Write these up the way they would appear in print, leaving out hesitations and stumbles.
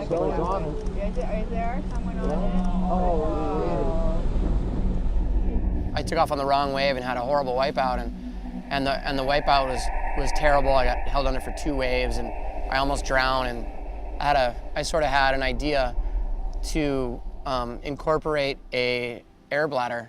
Someone's on it. Is there someone on it? I took off on the wrong wave and had a horrible wipeout, and the wipeout was terrible. I got held under for 2 waves, and I almost drowned. And I sort of had an idea to incorporate a air bladder.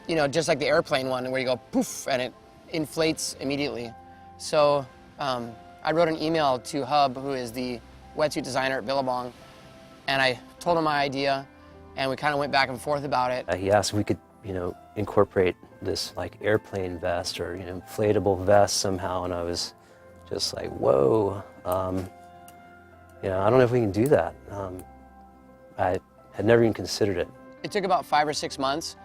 You know, just like the airplane one, where you go poof and it inflates immediately. So I wrote an email to Hub, who is the wetsuit designer at Billabong, and I told him my idea, and we kind of went back and forth about it. He asked if we could, incorporate this like airplane vest or inflatable vest somehow, and I was just like, whoa, I don't know if we can do that. I had never even considered it. It took about 5 or 6 months,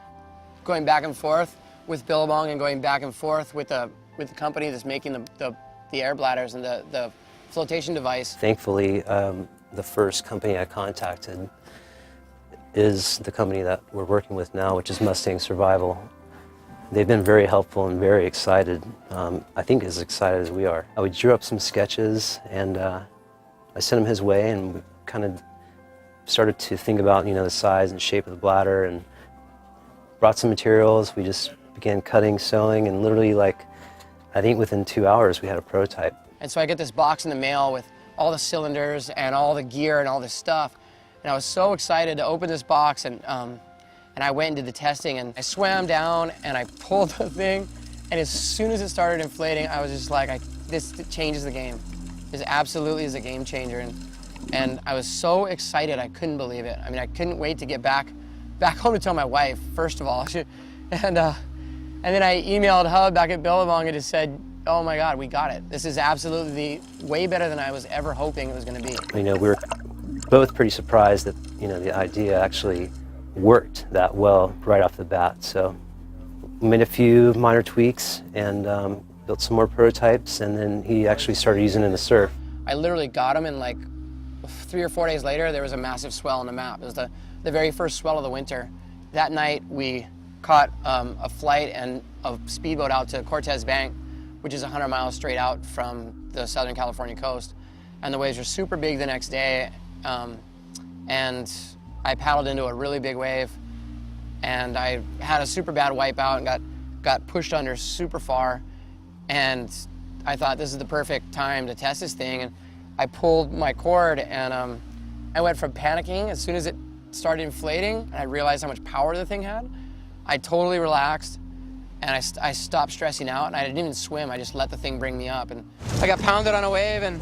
going back and forth with Billabong and going back and forth with the company that's making the air bladders and the flotation device. Thankfully, the first company I contacted is the company that we're working with now, which is Mustang Survival. They've been very helpful and very excited. I think as excited as we are. We drew up some sketches, and I sent him his way, and we kind of started to think about the size and shape of the bladder, and brought some materials. We just began cutting, sewing, and literally, I think within 2 hours we had a prototype. And so I get this box in the mail with all the cylinders and all the gear and all this stuff. And I was so excited to open this box, and I went and did the testing, and I swam down and I pulled the thing, and as soon as it started inflating, I was just like, this changes the game. This absolutely is a game changer. And I was so excited, I couldn't believe it. I mean, I couldn't wait to get back home to tell my wife, first of all. And then I emailed Hub back at Billabong and just said, oh my God, we got it. This is absolutely way better than I was ever hoping it was going to be. We were both pretty surprised that the idea actually worked that well right off the bat. So we made a few minor tweaks and built some more prototypes, and then he actually started using it in the surf. I literally got him, and like 3 or 4 days later, there was a massive swell on the map. It was the very first swell of the winter. That night, we caught a flight and a speedboat out to Cortez Bank, which is 100 miles straight out from the Southern California coast. And the waves were super big the next day. And I paddled into a really big wave, and I had a super bad wipeout and got pushed under super far. And I thought this is the perfect time to test this thing. And I pulled my cord, and I went from panicking as soon as it started inflating, and I realized how much power the thing had. I totally relaxed, and I stopped stressing out, and I didn't even swim. I just let the thing bring me up. And I got pounded on a wave, and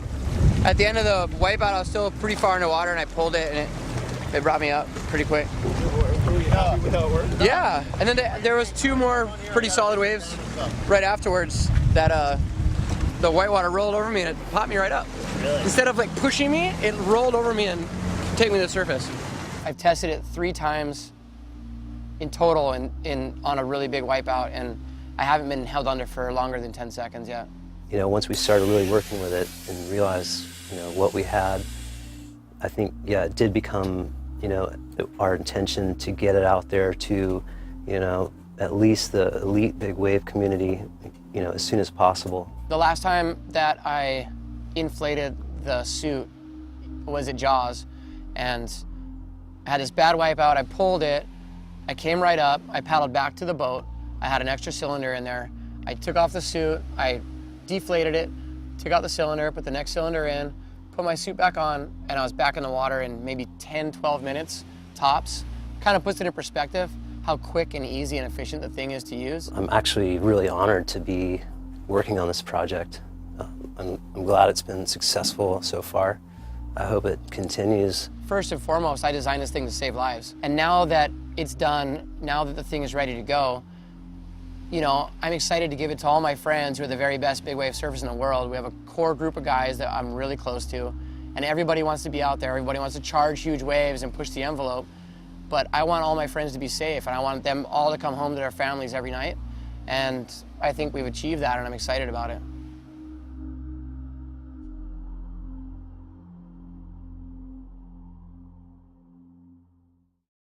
at the end of the wipeout, I was still pretty far in the water, and I pulled it, and it brought me up pretty quick. Were you happy with how it worked? Yeah, and then there was 2 more pretty solid waves right afterwards that the whitewater rolled over me, and it popped me right up. Really? Instead of pushing me, it rolled over me and took me to the surface. I've tested it 3 times in total on a really big wipeout, and I haven't been held under for longer than 10 seconds yet. Once we started really working with it and realized, what we had, I think, yeah, it did become, our intention to get it out there to, at least the elite big wave community, as soon as possible. The last time that I inflated the suit was at Jaws, and I had this bad wipeout. I pulled it, I came right up, I paddled back to the boat. I had an extra cylinder in there. I took off the suit, I deflated it, took out the cylinder, put the next cylinder in, put my suit back on, and I was back in the water in maybe 10, 12 minutes tops. Kind of puts it in perspective how quick and easy and efficient the thing is to use. I'm actually really honored to be working on this project. I'm glad it's been successful so far. I hope it continues. First and foremost, I designed this thing to save lives. And now that it's done, now that the thing is ready to go, I'm excited to give it to all my friends who are the very best big wave surfers in the world. We have a core group of guys that I'm really close to, and everybody wants to be out there. Everybody wants to charge huge waves and push the envelope. But I want all my friends to be safe, and I want them all to come home to their families every night. And I think we've achieved that, and I'm excited about it.